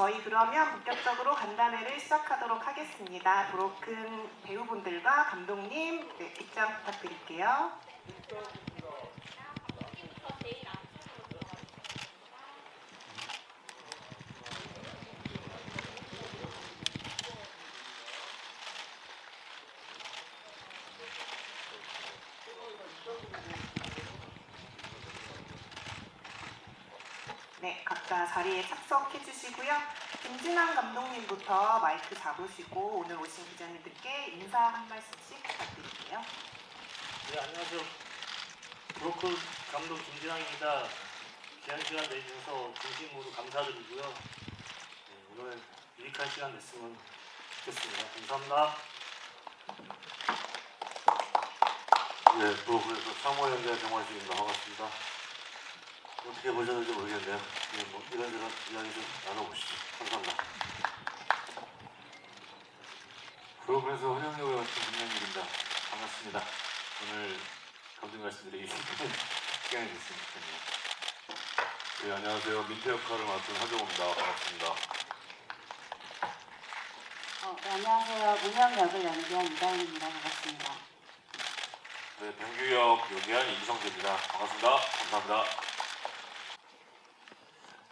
저희 그러면 본격적으로 간담회를 시작하도록 하겠습니다. 브로큰 배우분들과 감독님 입장 부탁드릴게요. 네, 각자 자리에 착석해 주시고요. 김진환 감독님부터 마이크 잡으시고 오늘 오신 기자님들께 인사 한 말씀씩 부탁드릴게요. 네, 안녕하세요. 브로큰 감독 김진환입니다. 귀한 시간 내주셔서 진심으로 감사드리고요. 네, 오늘 유익한 시간 됐으면 좋겠습니다. 감사합니다. 네, 브로큰에서 사무연대 정환식입니다. 반갑습니다. 어떻게 보셨는지 모르겠네요. 네, 뭐 이런저런 이야기 좀 나눠보시죠. 감사합니다. 브로큰에서 헌영역을 맡은 김영일입니다. 반갑습니다. 오늘 감독 말씀드리기 시간이 됐으면 좋겠네요. 네, 안녕하세요. 민태 역할을 맡은 하정우입니다. 반갑습니다. 네, 안녕하세요. 문영 역을 연기한 이다은입니다. 반갑습니다. 네, 병규역 연기한 이성재입니다. 반갑습니다. 감사합니다.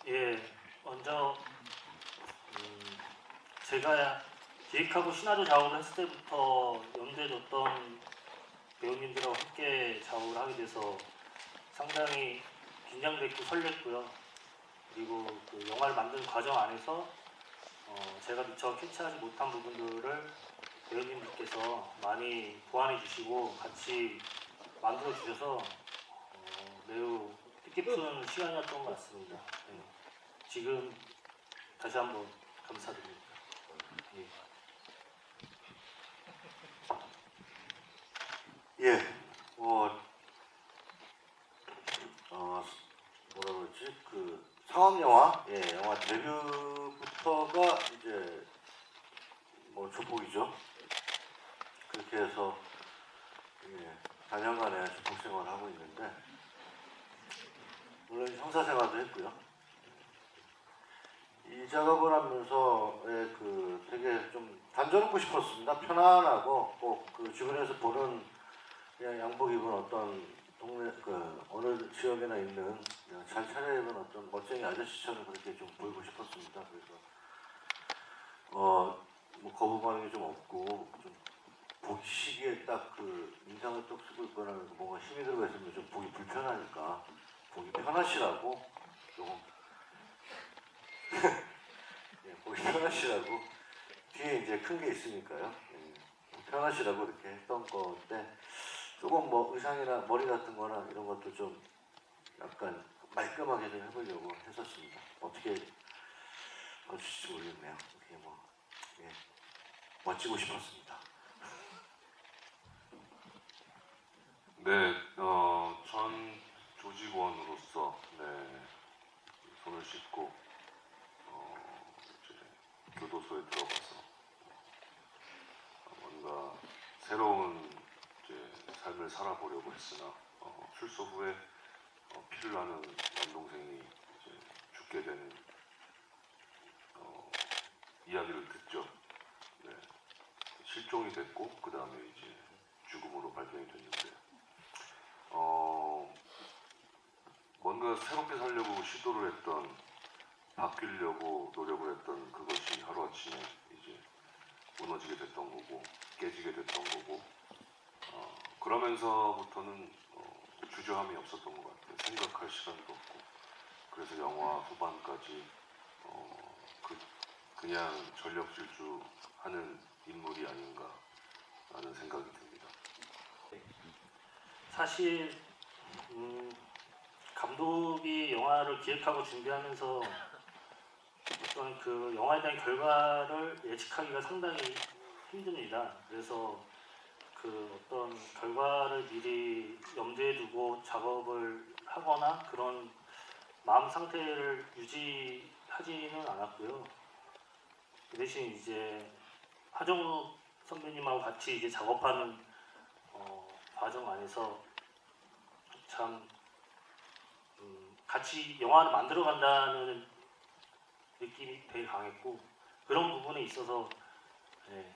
예, 먼저 제가 기획하고 시나리오 작업을 했을 때부터 염두에 뒀던 배우님들하고 함께 작업을 하게 돼서 상당히 긴장됐고 설렜고요. 그리고 그 영화를 만드는 과정 안에서 제가 미처 캐치하지 못한 부분들을 배우님들께서 많이 보완해 주시고 같이 만들어 주셔서 매우 뜻깊은 시간이었던 것 같습니다. 네. 지금 다시 한번 감사드립니다. 예, 뭐라 그러지? 그 상업 영화, 영화 데뷔부터가 이제 뭐 조폭이죠. 그렇게 해서 4년간의 조폭 생활을 하고 있는데, 물론 형사 생활도 했고요. 이 작업을 하면서 그 되게 좀 단조롭고 싶었습니다. 편안하고 꼭 그 주변에서 보는 그냥 양복 입은 어떤 동네 그 어느 지역에나 있는 그냥 잘 차려입은 어떤 멋쟁이 아저씨처럼 그렇게 좀 보이고 싶었습니다. 그래서 뭐 거부 반응이 좀 없고 좀 보시기에 딱 그 인상을 딱 쓰고 있거나 뭔가 힘이 들어가 있으면 좀 보기 불편하니까 보기 편하시라고 조금 보기 편하시라고 뒤에 이제 큰 게 있으니까요. 편하시라고 이렇게 했던 건데 조금 뭐 의상이나 머리 같은 거나 이런 것도 좀 약간 말끔하게 좀 해보려고 했었습니다. 어떻게 봐주실지 모르겠네요. 어떻게 멋지고 싶었습니다. 네, 전 조직원으로서 손을 씻고 이제 교도소에 들어가서 뭔가 새로운 이제 삶을 살아보려고 했으나 출소 후에 피를 나는 남동생이 이제 죽게 되는 이야기를 듣죠. 네, 실종이 됐고 그 다음에 이제 죽음으로 발견이 됐는데 뭔가 새롭게 살려고 시도를 했던 바뀌려고 노력을 했던 그것이 하루아침에 이제 무너지게 됐던 거고 깨지게 됐던 거고 그러면서부터는 주저함이 없었던 것 같아요. 생각할 시간도 없고 그래서 영화 후반까지 그냥 전력 질주하는 인물이 아닌가 라는 생각이 듭니다. 사실 감독이 영화를 기획하고 준비하면서 어떤 그 영화에 대한 결과를 예측하기가 상당히 힘듭니다. 그래서 그 어떤 결과를 미리 염두에 두고 작업을 하거나 그런 마음 상태를 유지하지는 않았고요. 그 대신 이제 하정우 선배님하고 같이 이제 작업하는 과정 안에서 참 같이 영화를 만들어 간다는 느낌이 되게 강했고 그런 부분에 있어서 예,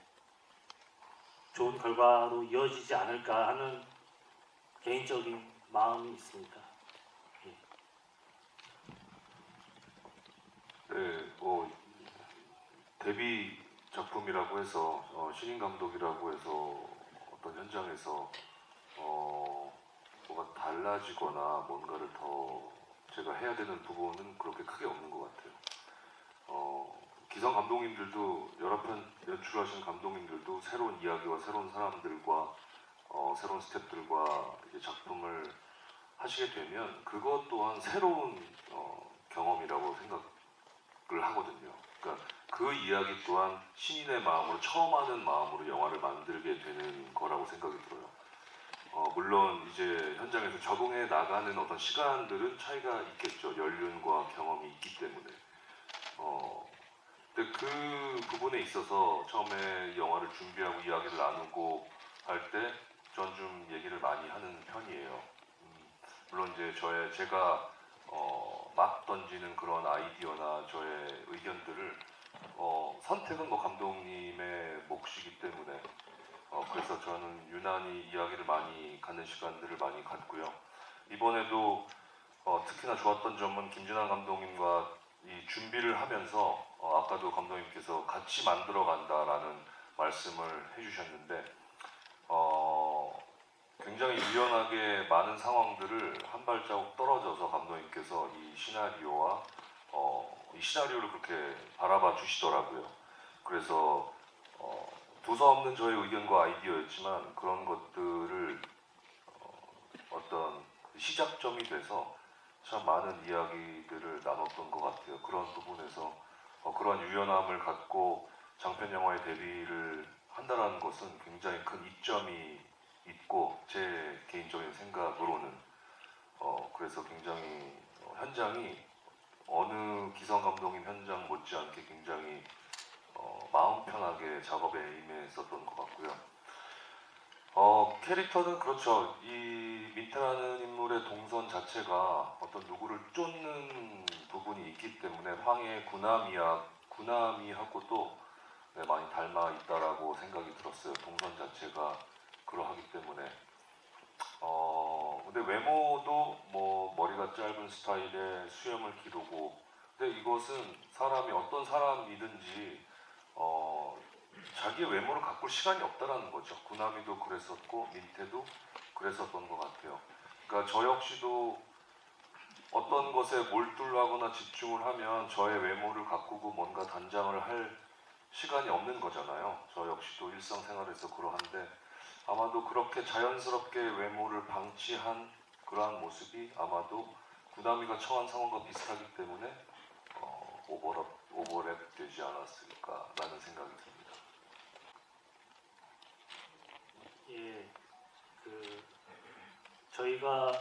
좋은 결과로 이어지지 않을까 하는 개인적인 마음이 있습니다. 네, 데뷔 작품이라고 해서 신인 감독이라고 해서 어떤 현장에서 뭐가 달라지거나 뭔가를 더 제가 해야 되는 부분은 그렇게 크게 없는 것 같아요. 기성 감독님들도 여러 편 연출하신 감독님들도 새로운 이야기와 새로운 사람들과 새로운 스태프들과 이제 작품을 하시게 되면 그것 또한 새로운 경험이라고 생각을 하거든요. 그러니까 그 이야기 또한 신인의 마음으로 처음 하는 마음으로 영화를 만들게 되는 거라고 생각이 들어요. 물론 이제 현장에서 적응해 나가는 어떤 시간들은 차이가 있겠죠. 연륜과 경험이 있기 때문에. 근데 그 부분에 있어서 처음에 영화를 준비하고 이야기를 나누고 할 때 전 좀 얘기를 많이 하는 편이에요. 물론 이제 제가 막 던지는 그런 아이디어나 저의 의견들을 선택은 뭐 감독님의 몫이기 때문에 그래서 저는 유난히 이야기를 많이 갖는 시간들을 많이 갖고요. 이번에도 특히나 좋았던 점은 김진환 감독님과 이 준비를 하면서 아까도 감독님께서 같이 만들어 간다라는 말씀을 해주셨는데 굉장히 유연하게 많은 상황들을 한 발자국 떨어져서 감독님께서 이 시나리오와 이 시나리오를 그렇게 바라봐 주시더라고요. 그래서 두서없는 저의 의견과 아이디어였지만 그런 것들을 어떤 시작점이 돼서 참 많은 이야기들을 나눴던 것 같아요. 그런 부분에서 그런 유연함을 갖고 장편 영화의 데뷔를 한다는 것은 굉장히 큰 이점이 있고 제 개인적인 생각으로는 그래서 굉장히 현장이 어느 기성 감독님 현장 못지않게 굉장히 마음 편하게 작업에 임했었던 것 같고요. 캐릭터는 그렇죠. 이 민태라는 인물의 동선 자체가 어떤 누구를 쫓는 부분이 있기 때문에 황해 구나미하고도 네, 많이 닮아 있다라고 생각이 들었어요. 동선 자체가 그러하기 때문에. 근데 외모도 뭐 머리가 짧은 스타일의 수염을 기르고, 근데 이것은 사람이 어떤 사람이든지 자기의 외모를 가꿀 시간이 없다라는 거죠. 구나미도 그랬었고 민태도 그랬었던 것 같아요. 그러니까 저 역시도 어떤 것에 몰두하거나 집중을 하면 저의 외모를 가꾸고 뭔가 단장을 할 시간이 없는 거잖아요. 저 역시도 일상생활에서 그러한데 아마도 그렇게 자연스럽게 외모를 방치한 그러한 모습이 아마도 구나미가 처한 상황과 비슷하기 때문에 오버랩 되지 않았을까라는 생각이 듭니다. 예, 저희가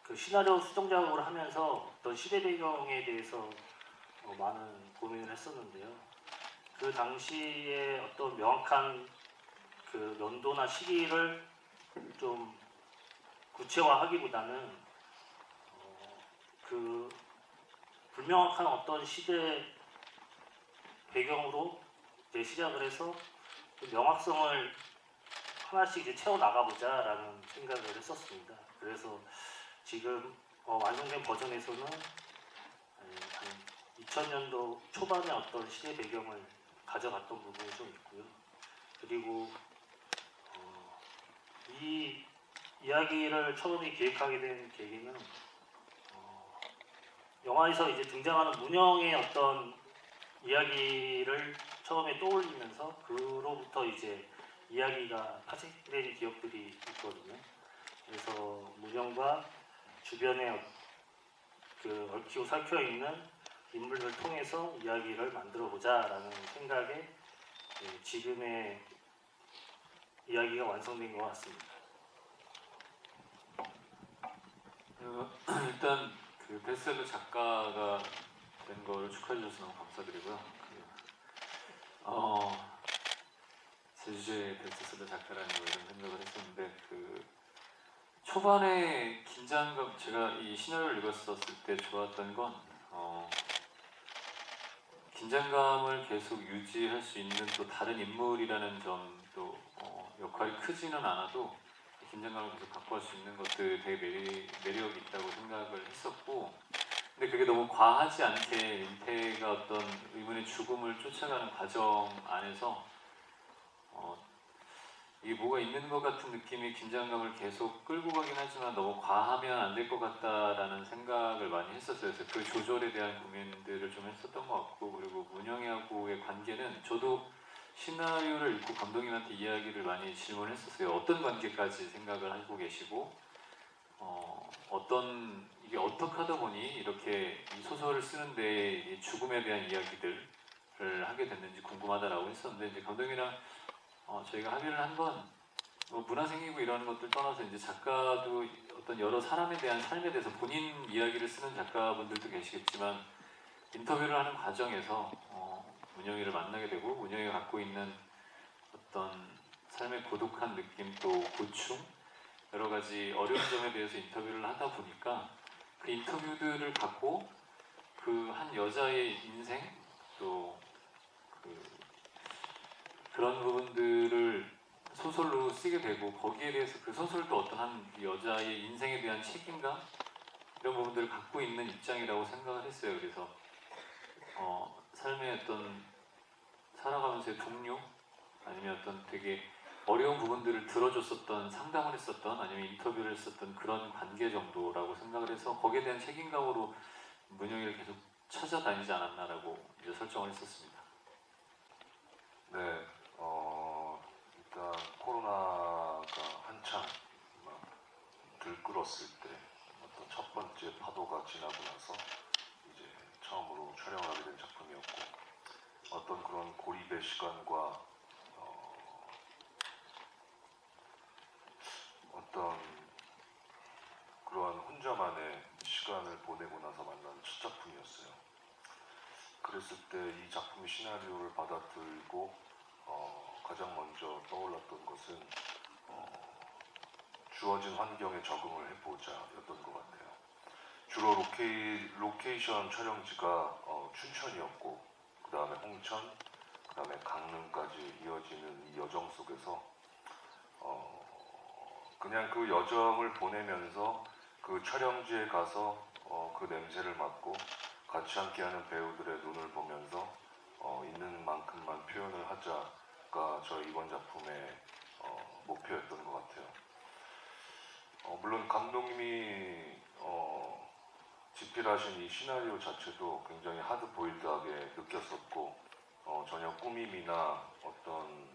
그 시나리오 수정 작업을 하면서 어떤 시대 배경에 대해서 많은 고민을 했었는데요. 그 당시에 어떤 명확한 그 연도나 시기를 좀 구체화하기보다는 그 불명확한 어떤 시대 배경으로 이제 시작을 해서 그 명확성을 하나씩 이제 채워 나가보자라는 생각을 했었습니다. 그래서 지금 완성된 버전에서는 한 2000년도 초반의 어떤 시대 배경을 가져갔던 부분이 좀 있고요. 그리고 이 이야기를 처음에 기획하게 된 계기는 영화에서 이제 등장하는 문영의 어떤 이야기를 처음에 떠올리면서 그로부터 이제 이야기가 파생된 기억들이 있거든요. 그래서 문영과 주변에 그 얽히고 설켜 있는 인물을 통해서 이야기를 만들어 보자라는 생각에 지금의 이야기가 완성된 것 같습니다. 일단 그 베스트셀러 작가가 된 거를 축하해 주셔서 너무 감사드리고요. 제주제의 베스트셀러 작가라는 거 이런 생각을 했었는데 그 초반에 긴장감 제가 이 시나리오를 읽었었을 때 좋았던 건 긴장감을 계속 유지할 수 있는 또 다른 인물이라는 점도 역할이 크지는 않아도 긴장감을 계속 갖고 갈 수 있는 것들 되게 매력이 있다고 생각을 했었고, 근데 그게 너무 과하지 않게 민태가 어떤 의문의 죽음을 쫓아가는 과정 안에서 이게 뭐가 있는 것 같은 느낌이 긴장감을 계속 끌고 가긴 하지만 너무 과하면 안 될 것 같다라는 생각을 많이 했었어요. 그래서 그 조절에 대한 고민들을 좀 했었던 것 같고, 그리고 문영이하고의 관계는 저도 시나리오를 읽고 감독님한테 이야기를 많이 질문했었어요. 어떤 관계까지 생각을 하고 계시고 어떤 이게 어떻게 하다 보니 이렇게 이 소설을 쓰는데 이 죽음에 대한 이야기들을 하게 됐는지 궁금하다라고 했었는데, 이제 감독님이랑 저희가 합의를 한 건 문화생이고 이런 것들 떠나서 이제 작가도 어떤 여러 사람에 대한 삶에 대해서 본인 이야기를 쓰는 작가분들도 계시겠지만 인터뷰를 하는 과정에서 문영이를 만나게 되고 문영이가 갖고 있는 어떤 삶의 고독한 느낌 또 고충 여러 가지 어려운 점에 대해서 인터뷰를 하다 보니까 그 인터뷰들을 갖고 그 한 여자의 인생 또 그런 부분들을 소설로 쓰게 되고, 거기에 대해서 그 소설도 어떤 한 여자의 인생에 대한 책임감 이런 부분들을 갖고 있는 입장이라고 생각을 했어요. 그래서 삶의 어떤 살아가면서의 동료 아니면 어떤 되게 어려운 부분들을 들어줬었던, 상담을 했었던, 아니면 인터뷰를 했었던 그런 관계 정도라고 생각을 해서 거기에 대한 책임감으로 문영이를 계속 찾아다니지 않았나라고 이제 설정을 했었습니다. 네, 일단 코로나가 한참 막 들끓었을 때 어떤 첫 번째 파도가 지나고 나서 이제 처음으로 촬영을 하게 된 작품이었고, 어떤 그런 고립의 시간과 어떤 그러한 혼자만의 시간을 보내고 나서 만난 첫 작품이었어요. 그랬을 때 이 작품의 시나리오를 받아들고 가장 먼저 떠올랐던 것은 주어진 환경에 적응을 해보자였던 것 같아요. 주로 로케이션 촬영지가 춘천이었고, 그 다음에 홍천, 그 다음에 강릉까지 이어지는 이 여정 속에서 그냥 그 여정을 보내면서 그 촬영지에 가서 그 냄새를 맡고 같이 함께하는 배우들의 눈을 보면서 있는 만큼만 표현을 하자가 저희 이번 작품의 목표였던 것 같아요. 물론 감독님이 집필하신 이 시나리오 자체도 굉장히 하드보일드하게 느꼈었고, 전혀 꾸밈이나 어떤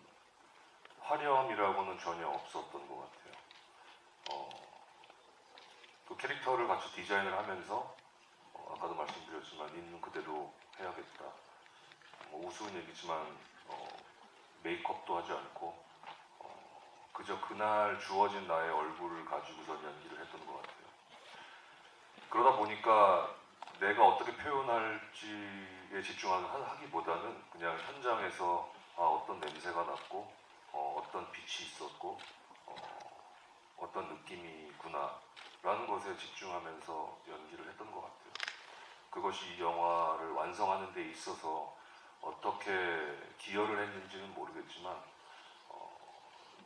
화려함이라고는 전혀 없었던 것 같아요. 그 캐릭터를 같이 디자인을 하면서 아까도 말씀드렸지만 있는 그대로 해야겠다. 우스운 얘기지만 메이크업도 하지 않고 그저 그날 주어진 나의 얼굴을 가지고선 연기를 했던 것 같아요. 그러다 보니까 내가 어떻게 표현할지에 집중하기보다는 그냥 현장에서 어떤 냄새가 났고 어떤 빛이 있었고 어떤 느낌이구나 라는 것에 집중하면서 연기를 했던 것 같아요. 그것이 이 영화를 완성하는 데 있어서 어떻게 기여를 했는지는 모르겠지만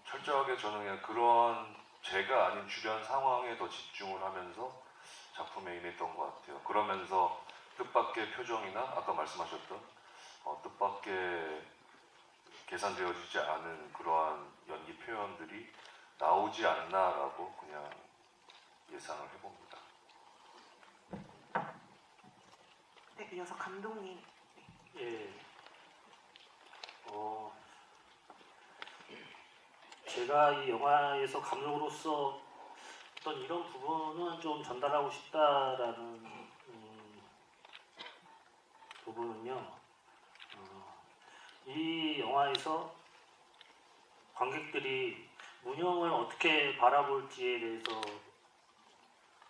철저하게 저는 그냥 그런 제가 아닌 주변 상황에 더 집중을 하면서 작품에 임했던 것 같아요. 그러면서 뜻밖의 표정이나 아까 말씀하셨던 뜻밖의 계산되어지지 않은 그러한 연기 표현들이 나오지 않나라고 그냥 예상을 해봅니다. 네, 이어서 감독님. 예. 제가 이 영화에서 감독으로서 어떤 이런 부분은 좀 전달하고 싶다라는 부분은요. 이 영화에서 관객들이 문영을 어떻게 바라볼지에 대해서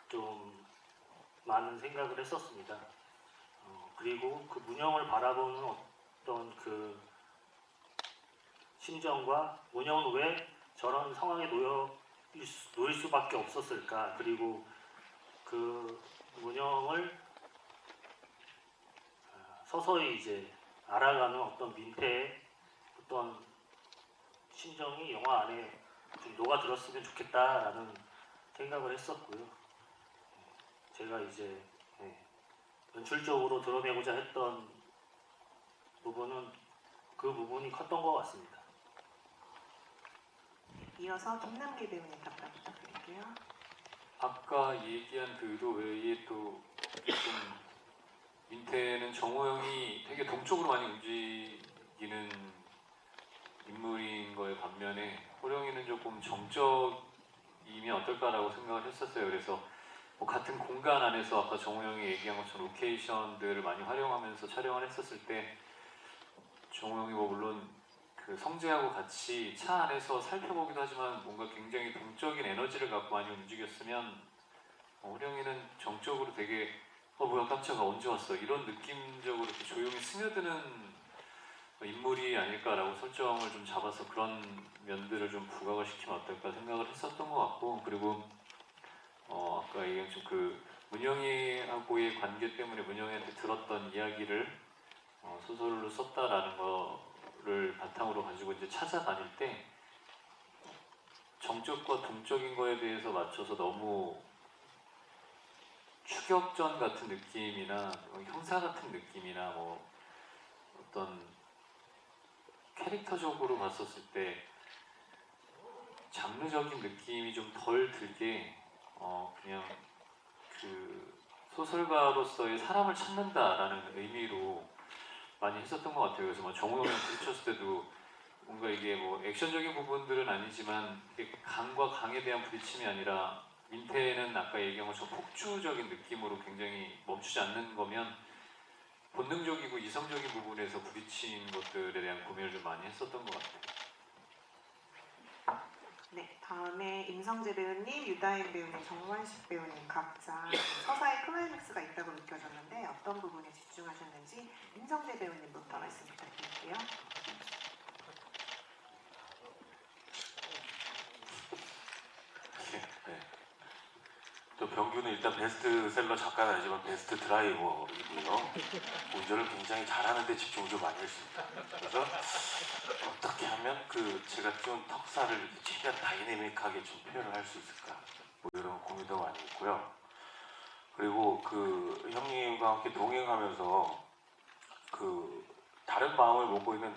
좀 많은 생각을 했었습니다. 그리고 그 문영을 바라보는 어떤 그 심정과 문영은 왜 저런 상황에 놓일 수밖에 없었을까, 그리고 그 문영을 서서히 이제 알아가는 어떤 민폐의 어떤 심정이 영화 안에 좀 녹아들었으면 좋겠다라는 생각을 했었고요. 제가 이제 연출적으로 드러내고자 했던 부분은 그 부분이 컸던 것 같습니다. 이어서 김남길 배우님 답변 부탁드릴게요. 아까 얘기한 그 의도 외에 또 좀 민태는 정호영이 되게 동적으로 많이 움직이는 인물인 거에 반면에 호령이는 조금 정적이면 어떨까라고 생각을 했었어요. 그래서 뭐 같은 공간 안에서 아까 정호영이 얘기한 것처럼 로케이션들을 많이 활용하면서 촬영을 했었을 때 정호영이 뭐 물론 그 성재하고 같이 차 안에서 살펴보기도 하지만 뭔가 굉장히 동적인 에너지를 갖고 많이 움직였으면 호령이는 정적으로 되게 뭐야 깜짝아 언제 왔어 이런 느낌적으로 이렇게 조용히 스며드는 인물이 아닐까라고 설정을 좀 잡아서 그런 면들을 좀 부각을 시키면 어떨까 생각을 했었던 것 같고 그리고 아까 얘기한 좀 그 문영이하고의 관계 때문에 문영이한테 들었던 이야기를 소설로 썼다라는 거를 바탕으로 가지고 이제 찾아다닐 때 정적과 동적인 거에 대해서 맞춰서 너무 추격전 같은 느낌이나 형사 같은 느낌이나 뭐 어떤 캐릭터적으로 봤었을 때 장르적인 느낌이 좀 덜 들게 그냥 그 소설가로서의 사람을 찾는다라는 의미로 많이 했었던 것 같아요. 그래서 뭐 정우영이랑 부딪혔을 때도 뭔가 이게 뭐 액션적인 부분들은 아니지만 이게 강과 강에 대한 부딪힘이 아니라 민태는 아까 얘기한 것처럼 폭주적인 느낌으로 굉장히 멈추지 않는 거면 본능적이고 이성적인 부분에서 부딪힌 것들에 대한 고민을 좀 많이 했었던 것 같아요. 네, 다음에 임성재 배우님, 유다인 배우님, 정관식 배우님 각자 서사에 클라이맥스가 있다고 느껴졌는데 어떤 부분에 집중하셨는지 임성재 배우님부터 말씀 부탁드릴게요. 네. 또 병규는 일단 베스트셀러 작가는 아니지만 베스트 드라이버이고요. 운전을 굉장히 잘하는데 집중을 좀 많이 했습니다. 그래서 어떻게 하면 그 제가 좀 턱살을 최대한 다이내믹하게 좀 표현을 할 수 있을까 뭐 이런 고민도 많이 했고요. 그리고 그 형님과 함께 동행하면서 그 다른 마음을 먹고 있는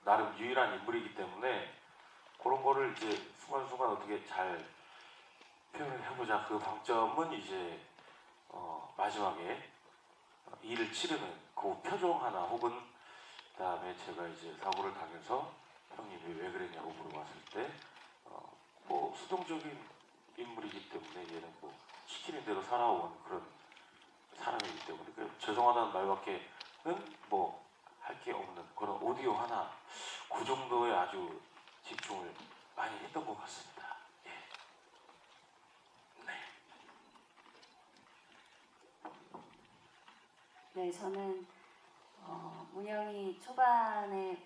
나름 유일한 인물이기 때문에 그런 거를 이제 순간순간 어떻게 잘 표현을 해보자. 그 방점은 이제 마지막에 일을 치르는 그 표정 하나 혹은 그다음에 제가 이제 사고를 당해서 형님이 왜 그랬냐고 물어봤을 때 뭐 수동적인 인물이기 때문에 얘는 뭐 시키는 대로 살아온 그런 사람이기 때문에 죄송하다는 말밖에는 뭐 할 게 없는 그런 오디오 하나 그 정도에 아주 집중을 많이 했던 것 같습니다. 예. 네. 네, 저는 문영이 초반에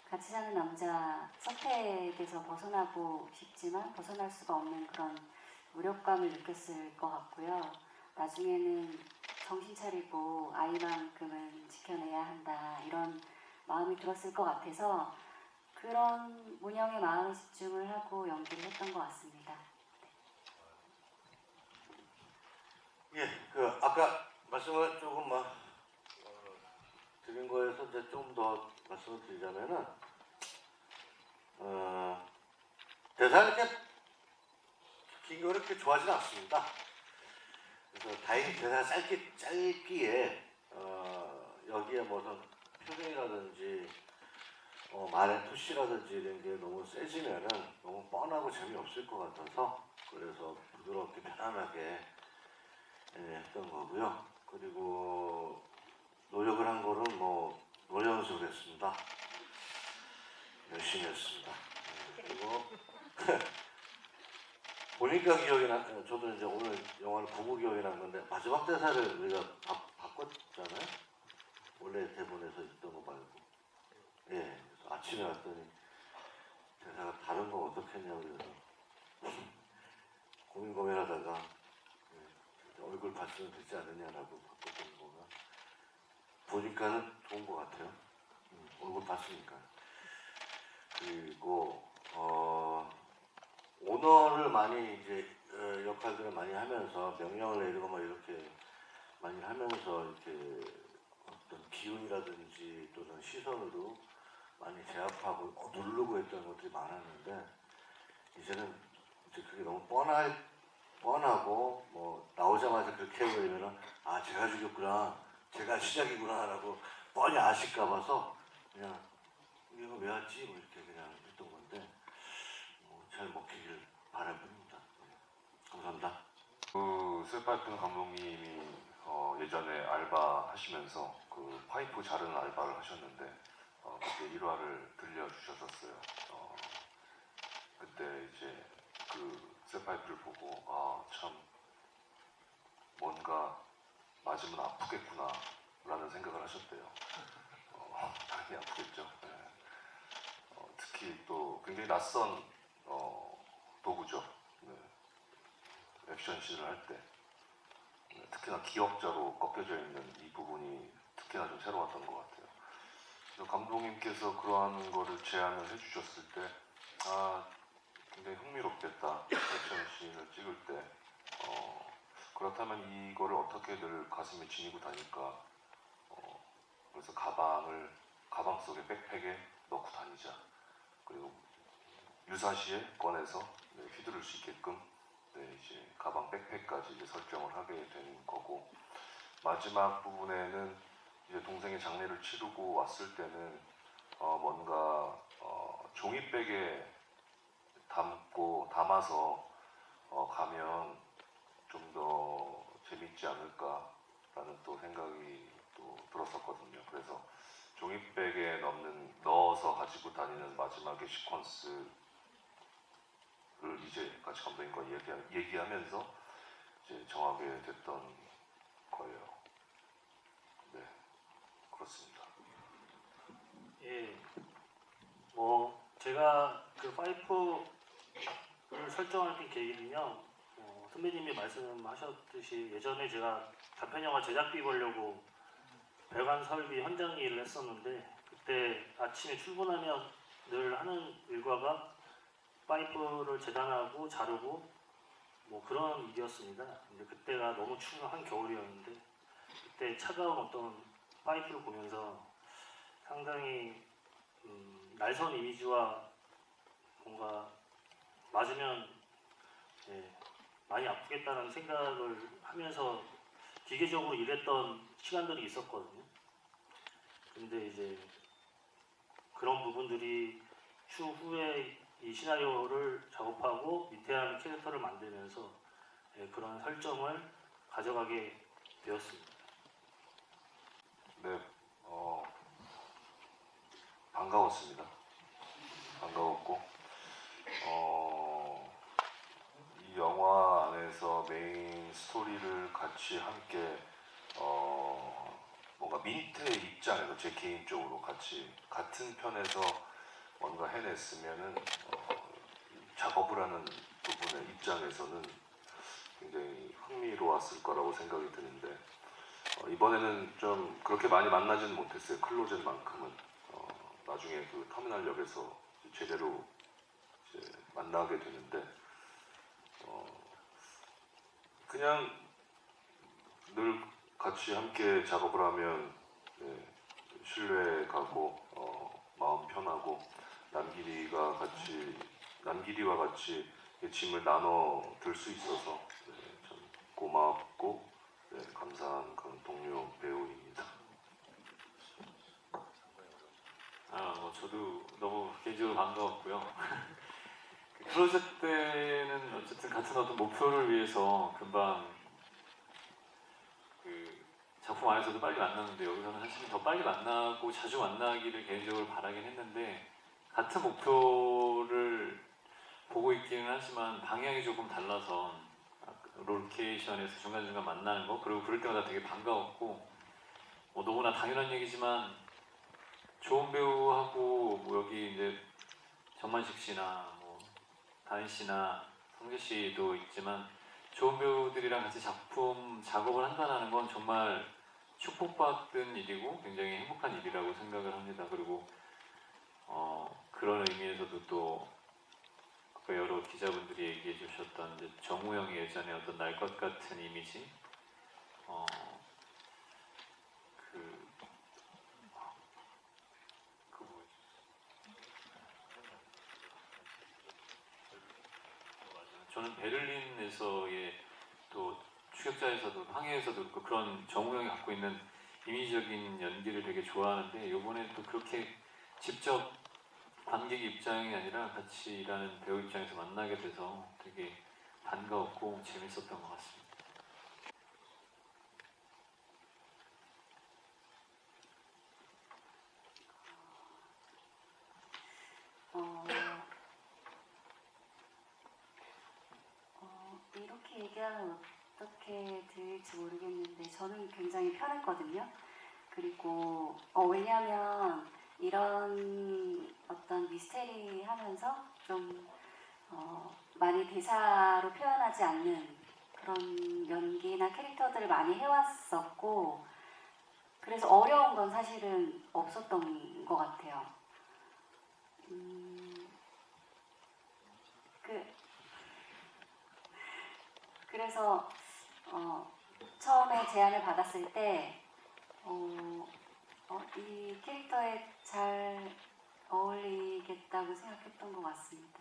같이 사는 남자 서택에서 벗어나고 싶지만 벗어날 수가 없는 그런 무력감을 느꼈을 것 같고요. 나중에는 정신 차리고 아이만큼은 지켜내야 한다 이런 마음이 들었을 것 같아서 그런 문영의 마음에 집중을 하고 연기를 했던 것 같습니다. 예, 그 아까 말씀을 조금 드린 거에서 이제 좀 더 말씀을 드리자면은 대사 이렇게 긴 거 그렇게 좋아하지는 않습니다. 그래서 다행히 대사 짧기에 여기에 무슨 표정이라든지 말의 투시라든지 이런 게 너무 세지면은 너무 뻔하고 재미없을 것 같아서 그래서 부드럽게 편안하게 했던 거고요. 그리고 노력을 한 거는 뭐 노래 연습을 했습니다. 열심히 했습니다. 그리고 보니까 기억이 나. 저도 이제 오늘 영화를 보고 기억이 난 건데 마지막 대사를 우리가 바꿨잖아요. 원래 대본에서 있던 거 말고. 예. 그래서 아침에 왔더니 대사가 다른 거 어떻게 했냐고 그래서 고민하다가 얼굴 봤으면 되지 않느냐라고 바꿨던 거가 보니까는 좋은 것 같아요. 얼굴 봤으니까. 그리고 오너를 많이 이제 역할들을 많이 하면서 명령을 내리고 뭐 이렇게 많이 하면서 이렇게 어떤 기운이라든지 또는 시선으로 많이 제압하고 누르고 했던 것들이 많았는데 이제는 이제 그게 너무 뻔하고 뭐 나오자마자 그렇게 해버리면은 아 제가 죽였구나 제가 시작이구나라고 뻔히 아실까 봐서 그냥 이거 왜 왔지 뭐 이렇게 그냥 했던 건데 잘 먹히길 바라봅니다. 감사합니다. 그 쇠파이프 감독님이 예전에 알바 하시면서 그 파이프 자르는 알바를 하셨는데 그때 일화를 들려주셨었어요. 그때 이제 그 쇠파이프를 보고 아 참 뭔가 맞으면 아프겠구나 라는 생각을 하셨대요. 당연히 아프겠죠. 네. 특히 또 굉장히 낯선 도구죠. 네. 액션씬을 할 때 특히나 기억자로 꺾여져 있는 이 부분이 특히나 좀 새로웠던 것 같아요. 그래서 감독님께서 그러한 거를 제안을 해주셨을 때 아 굉장히 흥미롭겠다. 액션씬을 찍을 때 그렇다면 이거를 어떻게들 가슴에 지니고 다닐까. 그래서 가방 속에 백팩에 넣고 다니자. 그리고 유사시에 꺼내서 휘두를 수 있게끔 이제 가방 백팩까지 이제 설정을 하게 된 거고 마지막 부분에는 이제 동생의 장례를 치르고 왔을 때는 뭔가 종이백에 담아서 가면 좀 더 재밌지 않을까라는 또 생각이 또 들었었거든요. 그래서 종이백에 넣어서 가지고 다니는 마지막의 시퀀스를 이제 같이 감독님과 얘기하면서 이제 정하게 됐던 거예요. 네, 그렇습니다. 예, 뭐 제가 그 파이프를 설정하는 계기는요. 선배님이 말씀하셨듯이 예전에 제가 단편영화 제작비 벌려고 배관 설비 현장 일을 했었는데 그때 아침에 출근하면 늘 하는 일과가 파이프를 재단하고 자르고 뭐 그런 일이었습니다. 근데 그때가 너무 추운 한겨울이었는데 그때 차가운 어떤 파이프를 보면서 상당히 날선 이미지와 뭔가 맞으면 많이 아프겠다는 생각을 하면서 기계적으로 일했던 시간들이 있었거든요. 근데 이제 그런 부분들이 추후에 이 시나리오를 작업하고 밑에 캐릭터를 만들면서 그런 설정을 가져가게 되었습니다. 네, 반가웠습니다. 반가웠고 이 영화 안에서 메인 스토리를 같이 함께 뭔가 민트의 입장에서 제 개인적으로 같은 편에서 뭔가 해냈으면은 작업을 하는 부분의 입장에서는 굉장히 흥미로웠을 거라고 생각이 드는데 이번에는 좀 그렇게 많이 만나지는 못했어요. 클로젯만큼은 나중에 그 터미널역에서 제대로 이제 만나게 되는데 그냥 늘 같이 함께 작업을 하면 신뢰 가고 마음 편하고 남길이와 같이 짐을 나눠 들 수 있어서 참 고맙고 감사한 그런 동료 배우입니다. 뭐 저도 너무 개인적으로 반가웠고요. 클로젯 때는 어쨌든 같은 어떤 목표를 위해서 금방 그 작품 안에서도 빨리 만났는데 여기서는 사실 더 빨리 만나고 자주 만나기를 개인적으로 바라긴 했는데 같은 목표를 보고 있기는 하지만 방향이 조금 달라서 로케이션에서 중간중간 만나는 거 그리고 그럴 때마다 되게 반가웠고 너무나 당연한 얘기지만 좋은 배우하고 뭐 여기 이제 정만식 씨나 뭐 다인 씨나 성재 씨도 있지만 좋은 배우들이랑 같이 작품 작업을 한다는 건 정말 축복받은 일이고 굉장히 행복한 일이라고 생각을 합니다. 그리고 그런 의미에서도 또 아까 여러 기자분들이 얘기해 주셨던 이제 정우영의 예전에 어떤 날 것 같은 이미지, 그, 그 뭐지? 저는 베를린에서의 또 추격자에서도 항해에서도 그렇고 그런 정우영이 갖고 있는 이미지적인 연기를 되게 좋아하는데 이번에 또 그렇게 직접 관객 입장이 아니라 같이 일하는 배우 입장에서 만나게 돼서 되게 반가웠고 재밌었던 것 같습니다. 이렇게 얘기하면 어떻게 들릴지 모르겠는데 저는 굉장히 편했거든요. 그리고 왜냐하면 이런 어떤 미스테리 하면서 좀 많이 대사로 표현하지 않는 그런 연기나 캐릭터들을 많이 해왔었고 그래서 어려운 건 사실은 없었던 것 같아요. 그래서 처음에 제안을 받았을 때 이 캐릭터에 잘 어울리겠다고 생각했던 것 같습니다.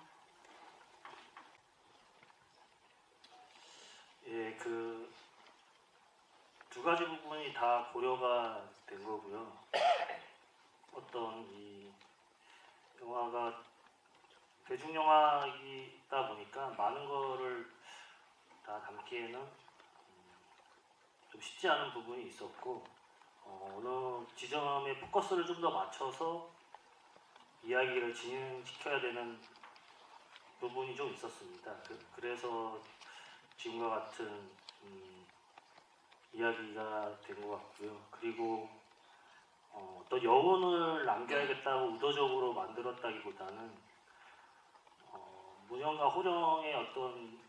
예, 그 두 가지 부분이 다 고려가 된 거고요. 어떤 이 영화가 대중영화이다 보니까 많은 거를 다 담기에는 좀 쉽지 않은 부분이 있었고 어느 지점에 포커스를 좀 더 맞춰서 이야기를 진행시켜야 되는 부분이 좀 있었습니다. 그래서 지금과 같은 이야기가 된 것 같고요. 그리고 어떤 여운을 남겨야겠다고 의도적으로 만들었다기보다는 문영과 호령의 어떤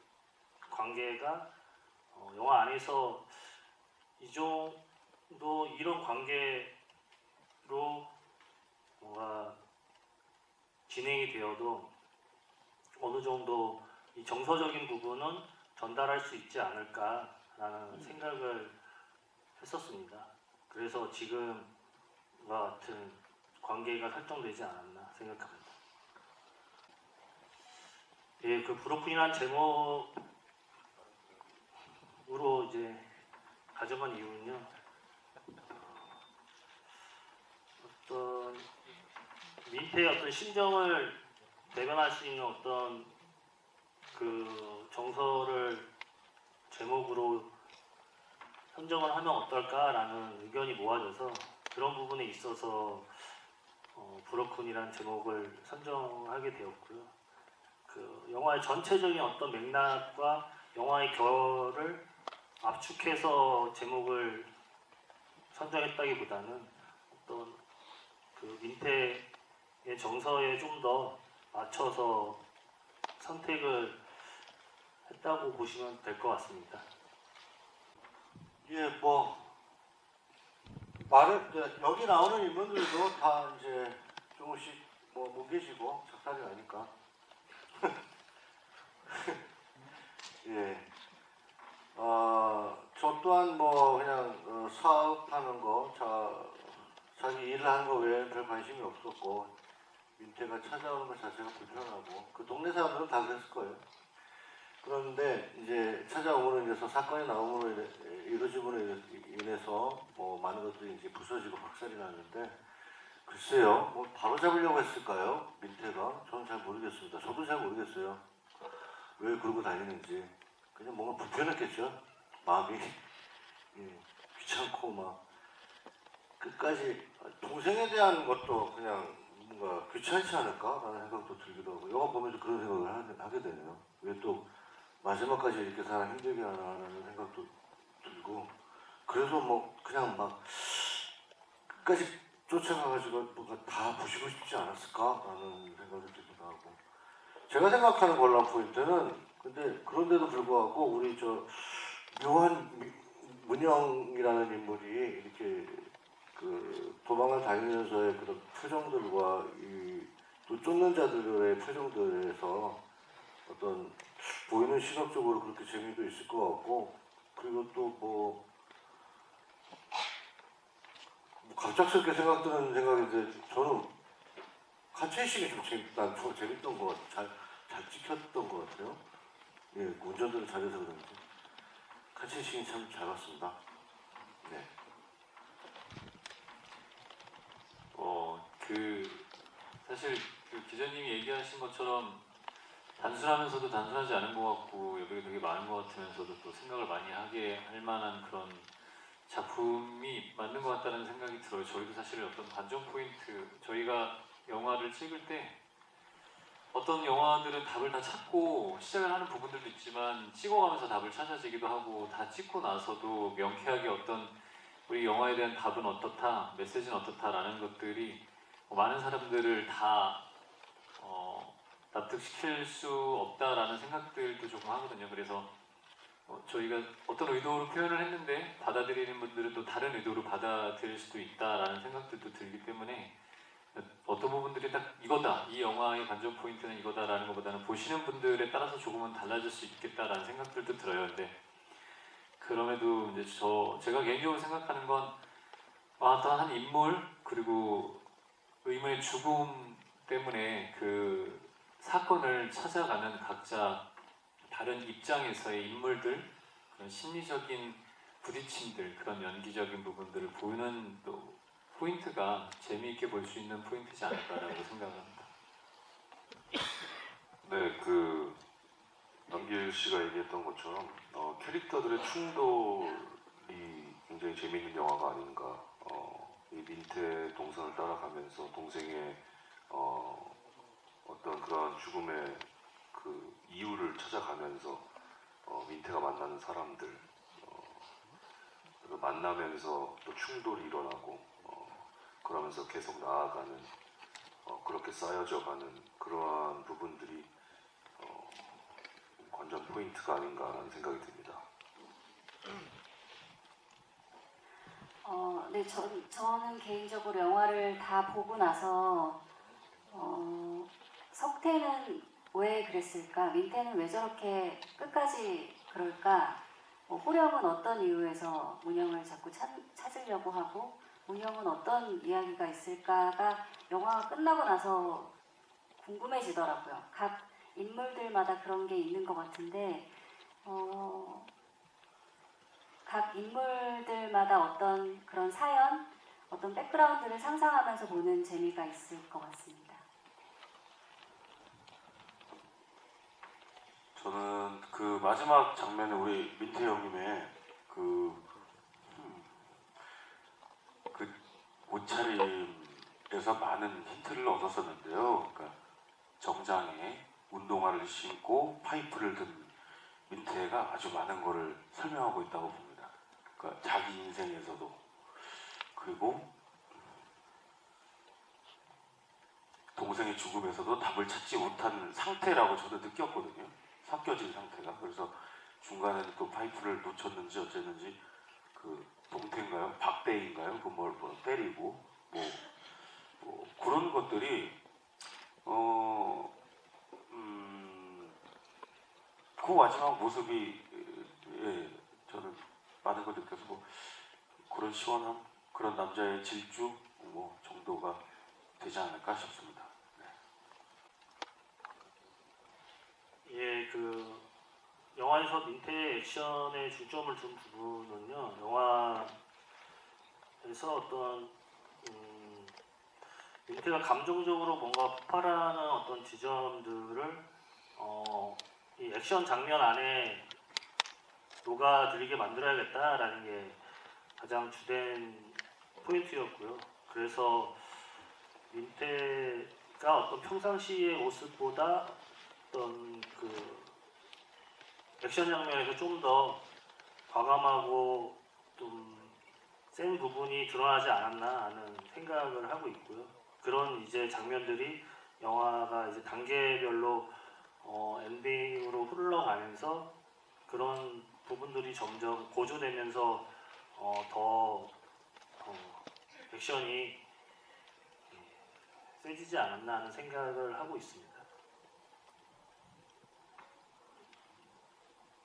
관계가 영화 안에서 이 정도 이런 관계로 뭔가 진행이 되어도 어느 정도 이 정서적인 부분은 전달할 수 있지 않을까라는 생각을 했었습니다. 그래서 지금과 같은 관계가 설정되지 않았나 생각합니다. 예, 그 브로큰이라는 제목으로 이제 가져간 이유는요. 어떤 민폐의 어떤 심정을 대변할 수 있는 어떤 그 정서를 제목으로 선정을 하면 어떨까라는 의견이 모아져서 그런 부분에 있어서 브로큰이라는 제목을 선정하게 되었고요. 그 영화의 전체적인 어떤 맥락과 영화의 결을 압축해서 제목을 선정했다기보다는 어떤 그 민폐의 정서에 좀 더 맞춰서 선택을 했다고 보시면 될 것 같습니다. 예, 여기 나오는 인물들도 다 이제 조금씩 뭉개지고 작살이 나니까. 예. 저 또한 그냥 사업하는 거, 자기 일을 하는 거 외에 별 관심이 없었고, 민폐가 찾아오는 것 자체가 불편하고, 그 동네 사람들은 다 그랬을 거예요. 그런데 이제 찾아오므로 인해서 사건이 나옴으로 이루어짐으로 인해서 많은 것들이 이제 부서지고 박살이 나는데 글쎄요, 바로 잡으려고 했을까요? 민폐가? 저는 잘 모르겠습니다. 저도 잘 모르겠어요. 왜 그러고 다니는지. 그냥 뭔가 불편했겠죠. 마음이 귀찮고 막 끝까지 동생에 대한 것도 그냥 뭔가 귀찮지 않을까라는 생각도 들기도 하고 영화 보면서 그런 생각을 하게 되네요. 왜 또 마지막까지 이렇게 사람 힘들게 하나라는 생각도 들고 그래서 그냥 막 끝까지 쫓아가가지고 뭔가 다 부시고 싶지 않았을까라는 생각이 들기도 하고 제가 생각하는 관람 포인트는 근데 그런데도 불구하고 우리 저 묘한 문영이라는 인물이 이렇게 그 도망을 다니면서의 그런 표정들과 또 쫓는 자들의 표정들에서 어떤 보이는 시각적으로 그렇게 재미도 있을 것 같고, 그리고 또 뭐 갑작스럽게 생각드는 생각인데, 저는 카체이식이 좀 재밌던 것 같아요. 잘 찍혔던 것 같아요. 예, 운전들을 잘해서 그런지 카체이식이 참 잘 봤습니다. 네. 사실 그 기자님이 얘기하신 것처럼 단순하면서도 단순하지 않은 것 같고 여백이 되게 많은 것 같으면서도 또 생각을 많이 하게 할 만한 그런 작품이 맞는 것 같다는 생각이 들어요. 저희도 사실 어떤 관전 포인트, 저희가 영화를 찍을 때 어떤 영화들은 답을 다 찾고 시작을 하는 부분들도 있지만 찍어가면서 답을 찾아지기도 하고, 다 찍고 나서도 명쾌하게 어떤 우리 영화에 대한 답은 어떻다, 메시지는 어떻다라는 것들이 많은 사람들을 다 납득시킬 수 없다라는 생각들도 조금 하거든요. 그래서 저희가 어떤 의도로 표현을 했는데 받아들이는 분들은 또 다른 의도로 받아들일 수도 있다라는 생각들도 들기 때문에 어떤 부분들이 딱 이거다, 이 영화의 관전 포인트는 이거다라는 것보다는 보시는 분들에 따라서 조금은 달라질 수 있겠다라는 생각들도 들어요. 근데 그럼에도 이제 제가 개인적으로 생각하는 건 어떤 한 인물, 그리고 의문의 죽음 때문에 그 사건을 찾아가는 각자 다른 입장에서의 인물들, 그런 심리적인 부딪힘들, 그런 연기적인 부분들을 보이는 또 포인트가 재미있게 볼 수 있는 포인트지 않을까라고 생각합니다. 네, 그 남길 씨가 얘기했던 것처럼 캐릭터들의 충돌이 굉장히 재미있는 영화가 아닌가. 이 민태 동선을 따라가면서 동생의 어떤 그런 죽음의 그 이유를 찾아가면서 민태가 만나는 사람들, 그리고 만나면서 또 충돌이 일어나고 그러면서 계속 나아가는, 그렇게 쌓여져가는 그러한 부분들이 관전 포인트가 아닌가라는 생각이 듭니다. 네, 저는 개인적으로 영화를 다 보고 나서 석태는 왜 그랬을까? 민태는 왜 저렇게 끝까지 그럴까? 호령은 어떤 이유에서 문영을 자꾸 찾으려고 하고, 문영은 어떤 이야기가 있을까가 영화가 끝나고 나서 궁금해지더라고요. 각 인물들마다 그런 게 있는 것 같은데 각 인물들마다 어떤 그런 사연, 어떤 백그라운드를 상상하면서 보는 재미가 있을 것 같습니다. 저는 그 마지막 장면에 우리 민태 형님의 그 옷차림에서 많은 힌트를 얻었었는데요. 그러니까 정장에 운동화를 신고 파이프를 든 민태가 아주 많은 것을 설명하고 있다고 봅니다. 그러니까 자기 인생에서도, 그리고 동생의 죽음에서도 답을 찾지 못한 상태라고 저도 느꼈거든요. 섞여진 상태가. 그래서 중간에 또 파이프를 놓쳤는지 어쨌는지 그 동태인가요? 박대인가요? 그 뭘 때리고 뭐 그런 것들이 그 마지막 모습이 저는 많은 걸 느껴서 그런 시원함, 그런 남자의 질주 정도가 되지 않을까 싶습니다. 예, 그 영화에서 민태의 액션에 중점을 둔 부분은요, 영화에서 어떤 민태가 감정적으로 뭔가 폭발하는 어떤 지점들을 이 액션 장면 안에 녹아들이게 만들어야겠다라는 게 가장 주된 포인트였고요. 그래서 민태가 어떤 평상시의 모습보다 어떤 그 액션 장면에서 좀 더 과감하고 좀 센 부분이 드러나지 않았나 하는 생각을 하고 있고요. 그런 이제 장면들이 영화가 이제 단계별로 엔딩으로 흘러가면서 그런 부분들이 점점 고조되면서 더 액션이 세지지 않았나 하는 생각을 하고 있습니다.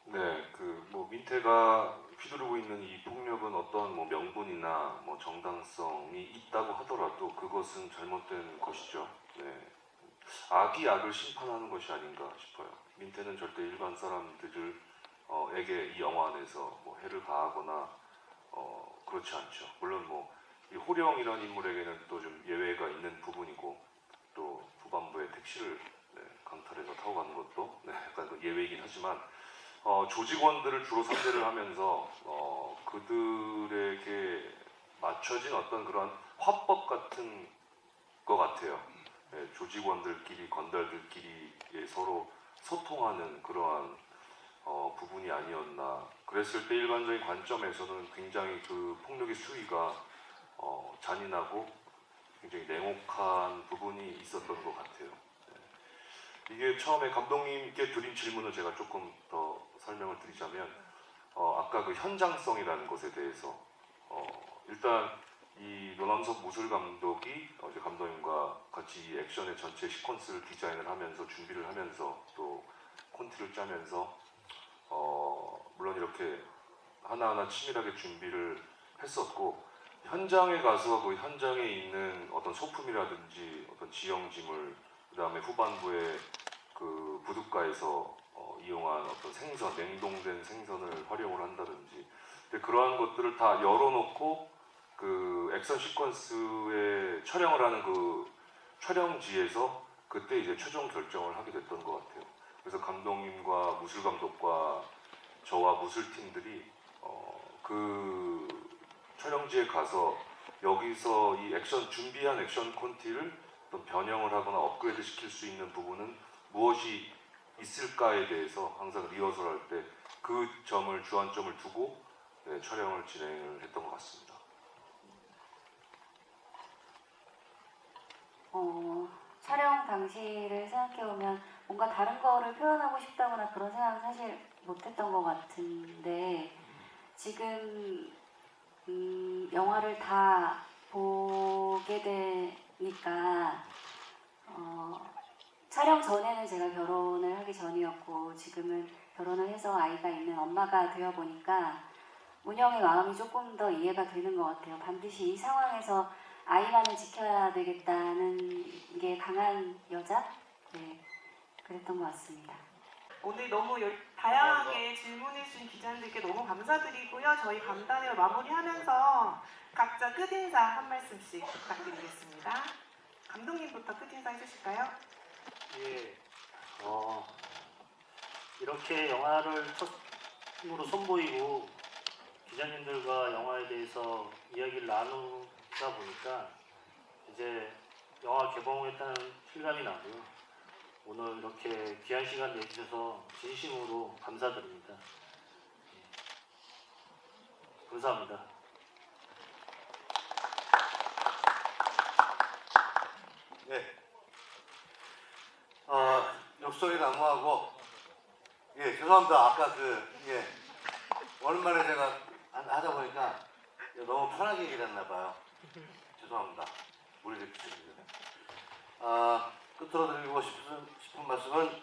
네, 그 뭐 민태가 휘두르고 있는 이 폭력은 어떤 뭐 명분이나 뭐 정당성이 있다고 하더라도 그것은 잘못된 것이죠. 네, 악이 악을 심판하는 것이 아닌가 싶어요. 민태는 절대 일반 사람들을 에게 이 영화 안에서 뭐 해를 가하거나 그렇지 않죠. 물론 뭐 이 호령이라는 인물에게는 또 좀 예외가 있는 부분이고 또 후반부에 택시를 강탈해서 타고 가는 것도 약간 그 예외이긴 하지만 조직원들을 주로 상대를 하면서 그들에게 맞춰진 어떤 그런 화법 같은 것 같아요. 네, 조직원들끼리 건달들끼리 서로 소통하는 그러한 부분이 아니었나. 그랬을 때 일반적인 관점에서는 굉장히 그 폭력의 수위가 잔인하고 굉장히 냉혹한 부분이 있었던 것 같아요. 네. 이게 처음에 감독님께 드린 질문을 제가 조금 더 설명을 드리자면 아까 그 현장성이라는 것에 대해서 일단 이 노남석 무술 감독이 어제 감독님과 같이 이 액션의 전체 시퀀스를 디자인을 하면서 준비를 하면서 또 콘티를 짜면서 물론 이렇게 하나하나 치밀하게 준비를 했었고 현장에 가서 그 현장에 있는 어떤 소품이라든지 어떤 지형지물 그다음에 후반부에 그 부둣가에서 이용한 어떤 생선, 냉동된 생선을 활용을 한다든지 그러한 것들을 다 열어놓고 그 액션 시퀀스에 촬영을 하는 그 촬영지에서 그때 이제 최종 결정을 하게 됐던 것 같아요. 그래서 감독님과 무술 감독과 저와 무술팀들이 그 촬영지에 가서 여기서 이 액션 준비한 액션 콘티를 또 변형을 하거나 업그레이드 시킬 수 있는 부분은 무엇이 있을까에 대해서 항상 리허설할 때 그 점을 주안점을 두고 촬영을 진행을 했던 것 같습니다. 촬영 당시를 생각해보면 뭔가 다른 거를 표현하고 싶다거나 그런 생각은 사실 못했던 것 같은데 지금 영화를 다 보게 되니까 촬영 전에는 제가 결혼을 하기 전이었고 지금은 결혼을 해서 아이가 있는 엄마가 되어 보니까 문영의 마음이 조금 더 이해가 되는 것 같아요. 반드시 이 상황에서 아이만은 지켜야 되겠다는 게 강한 여자? 네, 그랬던 것 같습니다. 오늘 너무 다양하게 질문해 주신 기자님들께 너무 감사드리고요. 저희 간단히 마무리하면서 각자 끝인사 한 말씀씩 부탁드리겠습니다. 감독님부터 끝인사 해주실까요? 예, 이렇게 영화를 처음으로 선보이고 기자님들과 영화에 대해서 이야기를 나누다 보니까 이제 영화 개봉했다는 실감이 나고요. 오늘 이렇게 귀한 시간 내주셔서 진심으로 감사드립니다. 감사합니다. 네. 욕설이 난무하고 죄송합니다. 아까 오랜만에 제가 하다 보니까 너무 편하게 얘기를 했나 봐요. 죄송합니다. 무리를 끼치는 끝으로 드리고 싶은 말씀은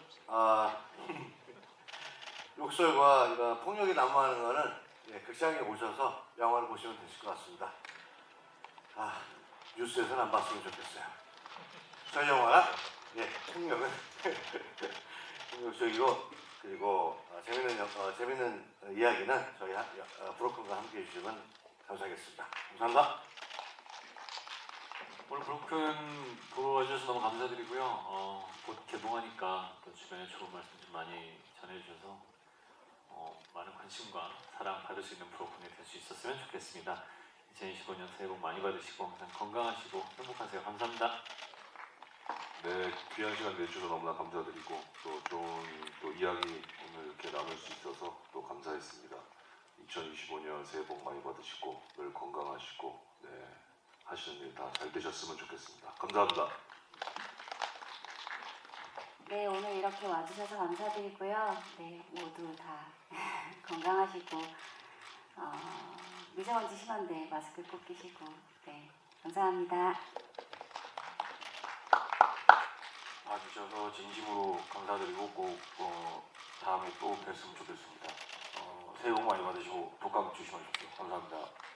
욕설과 이런 폭력이 난무하는 거는 극장에 오셔서 영화를 보시면 되실 것 같습니다. 뉴스에서는 안 봤으면 좋겠어요. 저희 영화라 폭력은 폭력적이고 그리고 재밌는 이야기는 저희 브로큰과 함께 해주시면 감사하겠습니다. 감사합니다. 오늘 브로큰 보러 와주셔서 너무 감사드리고요. 곧 개봉하니까 또 주변에 좋은 말씀 좀 많이 전해주셔서 많은 관심과 사랑 받을 수 있는 브로큰이 될 수 있었으면 좋겠습니다. 2025년 새해 복 많이 받으시고 항상 건강하시고 행복하세요. 감사합니다. 네, 귀한 시간 내주셔서 너무나 감사드리고 또 좋은 또 이야기 오늘 이렇게 나눌 수 있어서 또 감사했습니다. 2025년 새해 복 많이 받으시고 늘 건강하시고 하시는 일 다 잘 되셨으면 좋겠습니다. 감사합니다. 네, 오늘 이렇게 와주셔서 감사드리고요. 네, 모두 다 건강하시고 미세먼지 심한데 마스크 꼭 끼시고. 네, 감사합니다. 와주셔서 진심으로 감사드리고 꼭 다음에 또 뵀으면 좋겠습니다. 새해 복 많이 받으시고 독감 조심하십시오. 감사합니다.